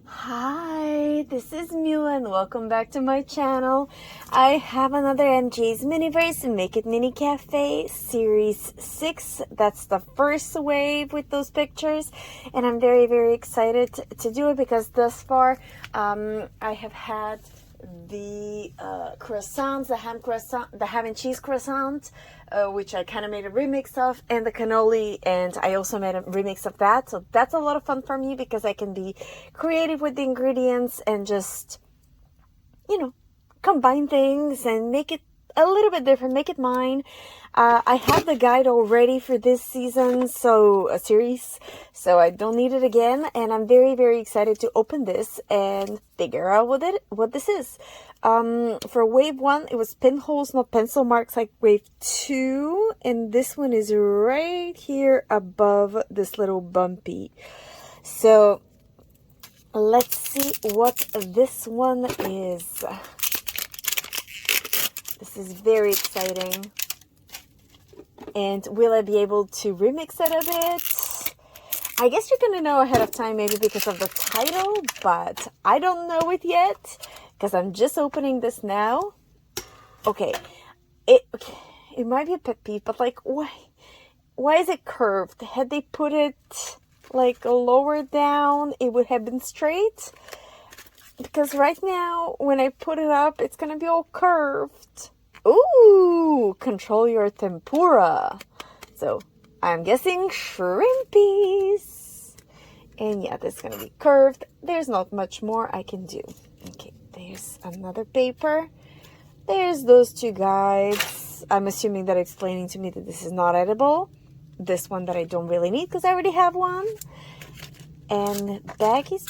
Hi, this is Mew and welcome back to my channel. I have another MJ's Miniverse Make It Mini Cafe Series 6. That's the first wave with those pictures. And I'm very excited to do it because thus far I have had the croissants, the ham and cheese croissant, which I kind of made a remix of, and the cannoli, and I also made a remix of that. So that's a lot of fun for me because I can be creative with the ingredients and just, combine things and make it a little bit different, make it mine. I have the guide already for this season, so a series, so I don't need it again, and I'm very excited to open this and figure out what this is. For wave 1, it was pinholes, not pencil marks like wave 2, and this one is right here above this little bumpy. So let's see what this one is. This is very exciting. And will I be able to remix it a bit? I guess you're going to know ahead of time, maybe because of the title, but I don't know it yet because I'm just opening this now. Okay, it might be a pet peeve, but like, why is it curved? Had they put it like lower down, it would have been straight. Because right now, when I put it up, it's going to be all curved. Ooh, control your tempura. So I'm guessing shrimpies. And yeah, this is going to be curved. There's not much more I can do. Okay, there's another paper. There's those two guides. I'm assuming that explaining to me that this is not edible. This one that I don't really need because I already have one. And baggies.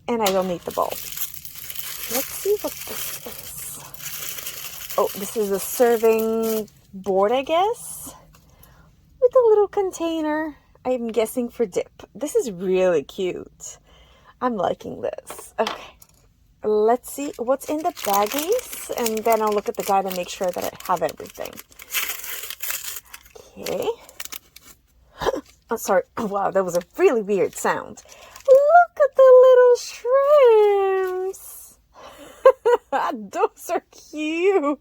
And I don't need the ball. Let's see what this is. Oh, this is a serving board, I guess, with a little container, I'm guessing for dip. This is really cute. I'm liking this. Okay, let's see what's in the baggies, and then I'll look at the guide and make sure that I have everything. Okay. Oh, sorry. Wow, that was a really weird sound. Look at the little shrimps. Those are huge.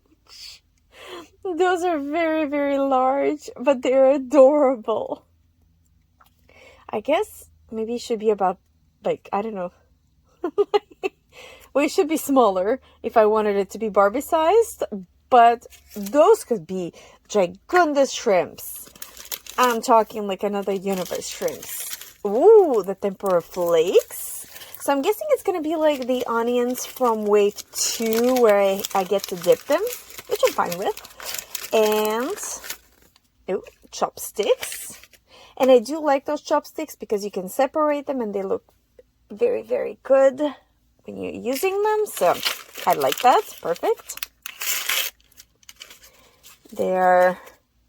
Those are very large, but they're adorable. I guess maybe it should be about, like, I don't know. Well, it should be smaller if I wanted it to be Barbie sized, but those could be gigundous shrimps. I'm talking like another universe shrimps. Ooh, the tempura flakes. So I'm guessing it's going to be like the onions from wave 2 where I get to dip them, which I'm fine with. And, ooh, chopsticks. And I do like those chopsticks because you can separate them and they look very good when you're using them. So I like that. Perfect. Their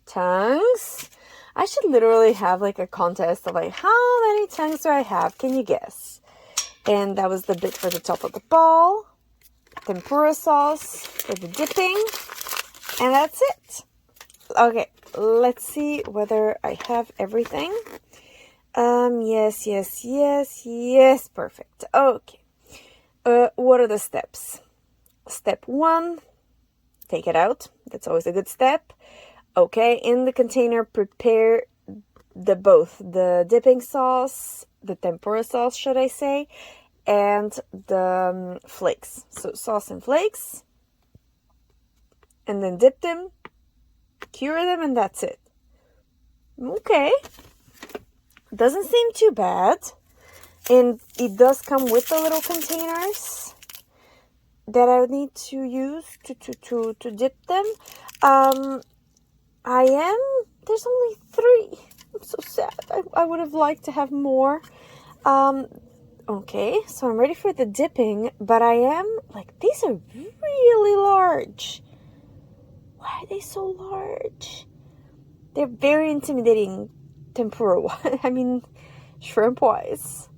tongues. I should literally have like a contest of like, how many tongues do I have? Can you guess? And that was the bit for the top of the ball. Tempura sauce for the dipping. And that's it. Okay, let's see whether I have everything. Yes. Perfect. Okay. What are the steps? Step 1, take it out. That's always a good step. Okay, in the container, prepare both the dipping sauce, the tempura sauce, should I say, and the flakes. So sauce and flakes, and then dip them, cure them, and that's it. Okay, doesn't seem too bad, and it does come with the little containers that I need to use to dip them. There's only 3. I'm so sad. I would have liked to have more. Okay, so I'm ready for the dipping, but I am, like, these are really large. Why are they so large? They're very intimidating tempura. I mean, shrimp-wise.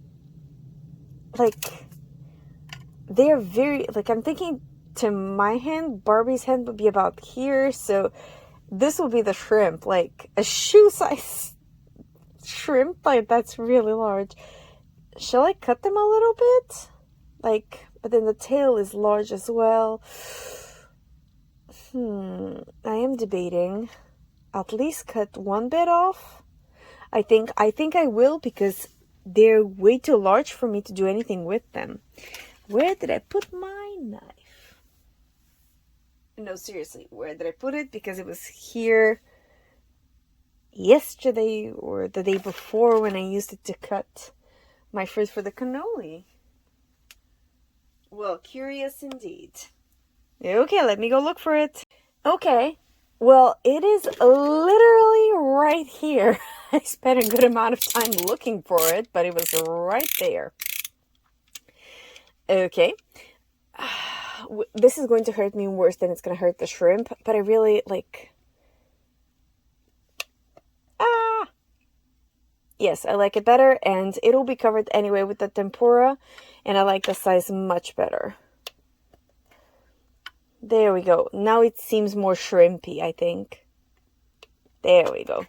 Like, they're very, like, I'm thinking to my hand, Barbie's hand would be about here, so this will be the shrimp, like a shoe size shrimp, like that's really large. Shall I cut them a little bit? Like, but then the tail is large as well. I am debating. At least cut one bit off. I think I will, because they're way too large for me to do anything with them. Where did I put my knife? No, seriously, where did I put it? Because it was here yesterday or the day before when I used it to cut my fruit for the cannoli. Well, curious indeed. Okay, let me go look for it. Okay, well, it is literally right here. I spent a good amount of time looking for it, but it was right there. Okay. This is going to hurt me worse than it's going to hurt the shrimp, but I really like... Yes, I like it better, and it'll be covered anyway with the tempura, and I like the size much better. There we go. Now it seems more shrimpy, I think. There we go.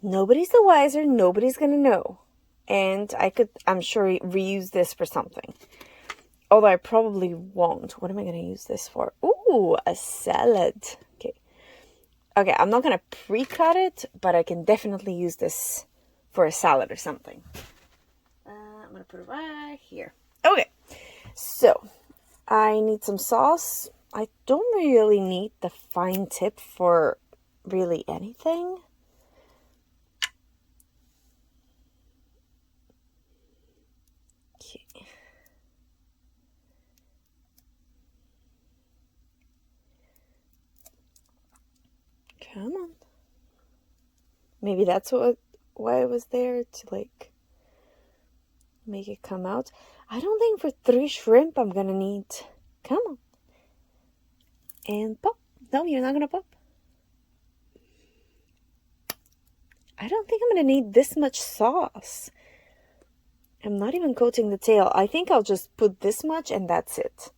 Nobody's the wiser, nobody's gonna know. And I'm sure, reuse this for something. Although I probably won't. What am I gonna use this for? Ooh, a salad. Okay, I'm not gonna pre-cut it, but I can definitely use this for a salad or something. I'm gonna put it right here. Okay, so I need some sauce. I don't really need the fine tip for really anything. Okay. Come on. Maybe that's why it was there, to like make it come out. I don't think for 3 shrimp I'm gonna need. Come on. And pop. No, you're not gonna pop. I don't think I'm gonna need this much sauce. I'm not even coating the tail. I think I'll just put this much and that's it.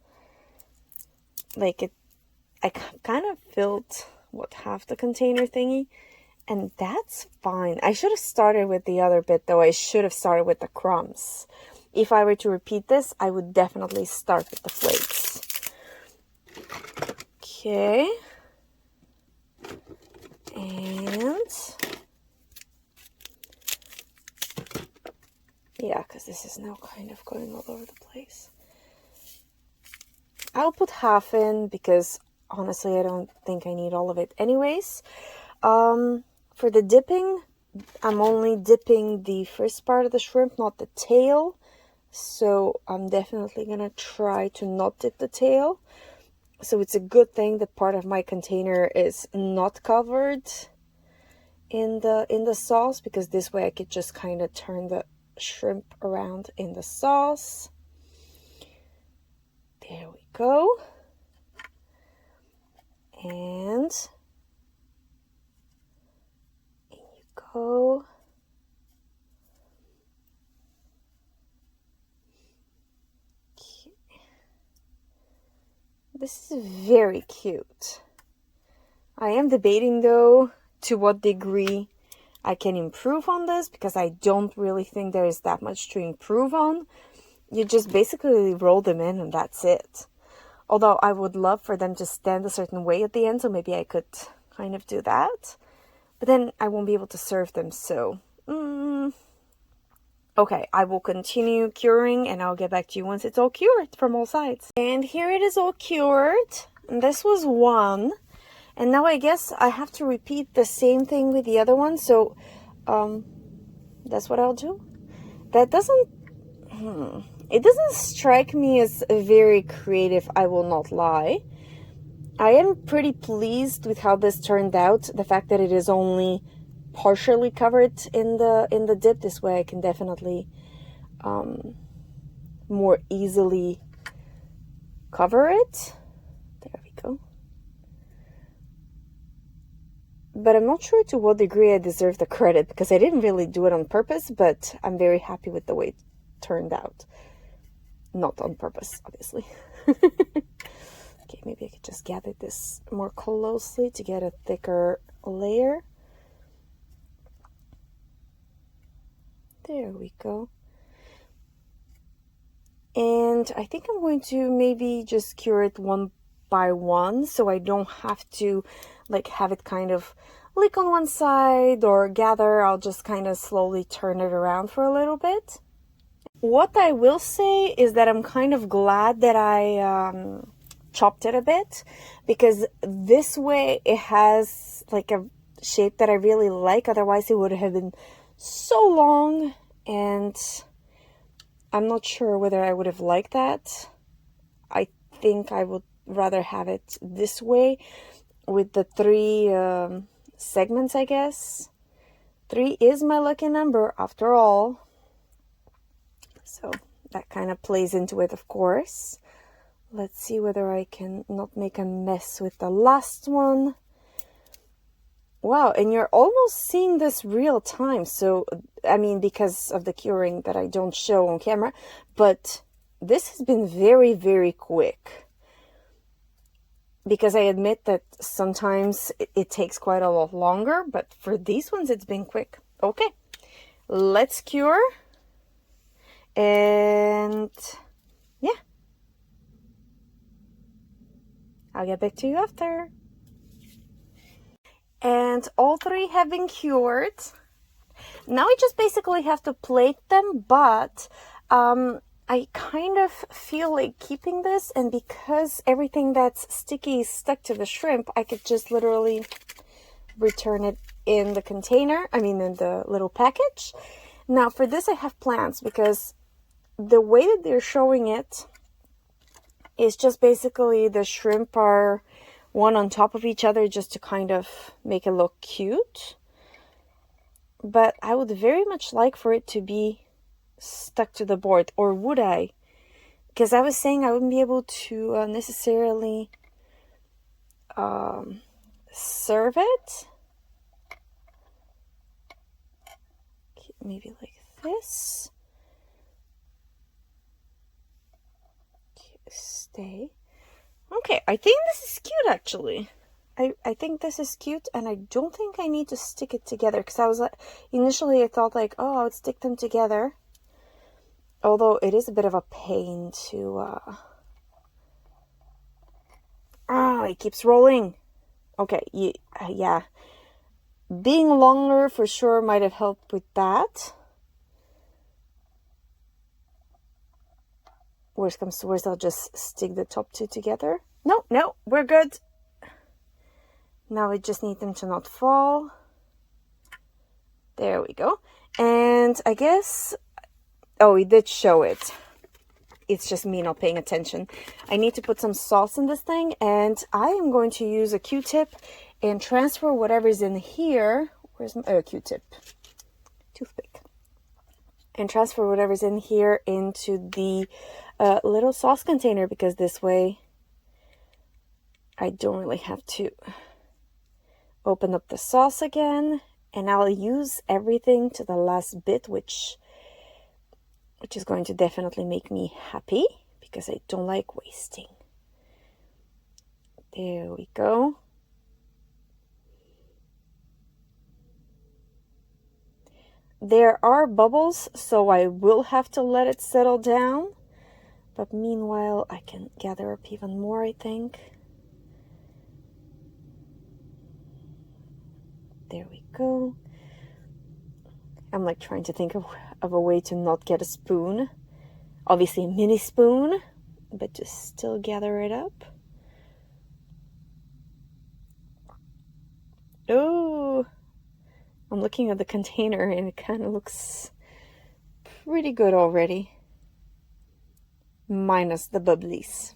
Like I kind of filled, half the container thingy. And that's fine. I should have started with the other bit, though. I should have started with the crumbs. If I were to repeat this, I would definitely start with the flakes. Okay. And... yeah, because this is now kind of going all over the place. I'll put half in, because honestly, I don't think I need all of it anyways. For the dipping, I'm only dipping the first part of the shrimp, not the tail. So I'm definitely gonna try to not dip the tail. So it's a good thing that part of my container is not covered in the sauce, because this way I could just kind of turn the shrimp around in the sauce. There we go. And go. Okay. This is very cute. I am debating though to what degree I can improve on this, because I don't really think there is that much to improve on. You just basically roll them in and that's it. Although I would love for them to stand a certain way at the end, so maybe I could kind of do that. But then I won't be able to serve them, so... Okay, I will continue curing, and I'll get back to you once it's all cured from all sides. And here it is all cured. And this was one. And now I guess I have to repeat the same thing with the other one, so... that's what I'll do. That doesn't... It doesn't strike me as very creative, I will not lie. I am pretty pleased with how this turned out. The fact that it is only partially covered in the dip. This way I can definitely more easily cover it. There we go. But I'm not sure to what degree I deserve the credit, because I didn't really do it on purpose, but I'm very happy with the way it turned out. Not on purpose, obviously. Okay, maybe I could just gather this more closely to get a thicker layer. There we go. And I think I'm going to maybe just cure it one by one, so I don't have to like have it kind of leak on one side or gather. I'll just kind of slowly turn it around for a little bit. What I will say is that I'm kind of glad that I chopped it a bit, because this way it has like a shape that I really like. Otherwise it would have been so long, and I'm not sure whether I would have liked that. I think I would rather have it this way with the three segments, I guess. 3 is my lucky number after all. So that kind of plays into it, of course. Let's see whether I can not make a mess with the last one. Wow, and you're almost seeing this real time. So, I mean, because of the curing that I don't show on camera, but this has been very, very quick. Because I admit that sometimes it takes quite a lot longer, but for these ones, it's been quick. Okay, let's cure. And yeah, I'll get back to you after. And all 3 have been cured. Now I just basically have to plate them, but I kind of feel like keeping this, and because everything that's sticky is stuck to the shrimp, I could just literally return it in the container, in the little package. Now for this I have plans, because the way that they're showing it is just basically the shrimp are one on top of each other just to kind of make it look cute. But I would very much like for it to be stuck to the board, or would I? Because I was saying I wouldn't be able to necessarily serve it. Maybe like this. Stay. Okay, I think this is cute actually. I think this is cute, and I don't think I need to stick it together, because I was like, initially I thought like, oh, I would stick them together. Although it is a bit of a pain to it keeps rolling. Okay, yeah. Being longer for sure might have helped with that. Worst comes to worst, I'll just stick the top 2 together. No, we're good. Now we just need them to not fall. There we go. And I guess, oh, we did show it. It's just me not paying attention. I need to put some sauce in this thing, and I am going to use a Q-tip and transfer whatever's in here. Where's my Q-tip? Toothpick. And transfer whatever's in here into the little sauce container, because this way I don't really have to open up the sauce again. And I'll use everything to the last bit, which is going to definitely make me happy, because I don't like wasting. There we go. There are bubbles, so I will have to let it settle down. But meanwhile, I can gather up even more, I think. There we go. I'm like trying to think of a way to not get a spoon. Obviously a mini spoon, but to still gather it up. Oh, I'm looking at the container and it kind of looks pretty good already. Minus the bubblies.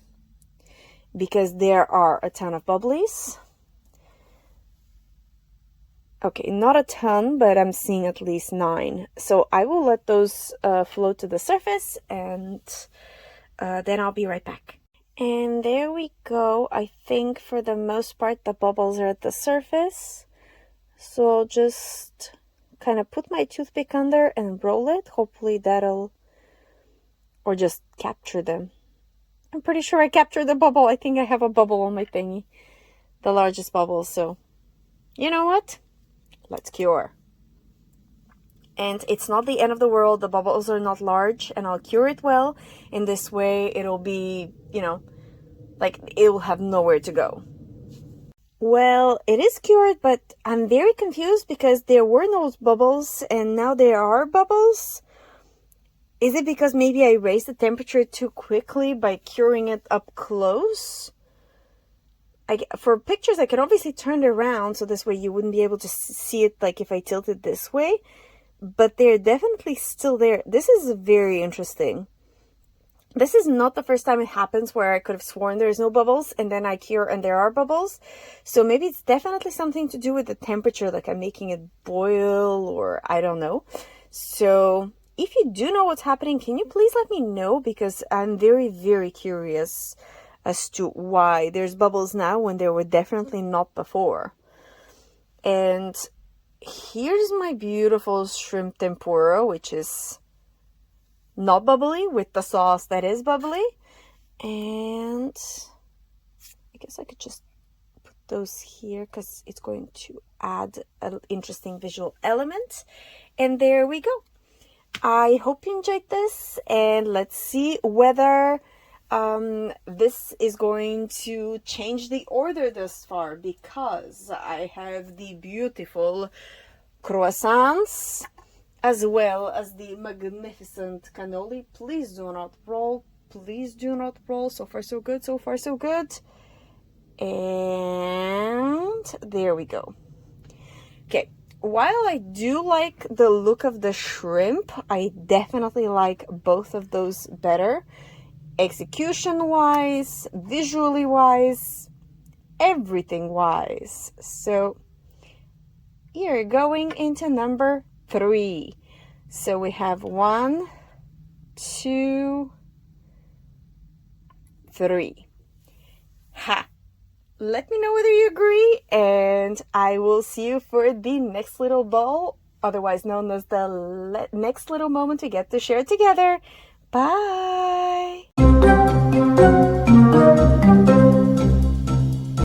Because there are a ton of bubblies. Okay, not a ton, but I'm seeing at least 9. So I will let those float to the surface, and then I'll be right back. And there we go. I think for the most part the bubbles are at the surface. So I'll just kind of put my toothpick under and roll it. Hopefully that'll, or just capture them. I'm pretty sure I captured the bubble. I think I have a bubble on my thingy. The largest bubble, so you know what? Let's cure. And it's not the end of the world. The bubbles are not large, and I'll cure it well. In this way, it'll be, like it will have nowhere to go. Well, it is cured, but I'm very confused because there were no bubbles and now there are bubbles. Is it because maybe I raised the temperature too quickly by curing it up close? For pictures, I can obviously turn it around so this way you wouldn't be able to see it like if I tilted this way. But they're definitely still there. This is very interesting. This is not the first time it happens where I could have sworn there's no bubbles and then I cure and there are bubbles. So maybe it's definitely something to do with the temperature, like I'm making it boil or I don't know. So if you do know what's happening, can you please let me know? Because I'm very, very curious as to why there's bubbles now when there were definitely not before. And here's my beautiful shrimp tempura, which is not bubbly, with the sauce that is bubbly. And I guess I could just put those here because it's going to add an interesting visual element. And there we go. I hope you enjoyed this, and let's see whether this is going to change the order thus far, because I have the beautiful croissants as well as the magnificent cannoli. Please do not roll. Please do not roll. So far so good. So far so good. And there we go. Okay. While I do like the look of the shrimp, I definitely like both of those better. Execution-wise, visually-wise, everything-wise. So here, going into number 3. So we have 1, 2, 3. Ha! Let me know whether you agree, and I will see you for the next little ball, otherwise known as the next little moment we get to share together. Bye!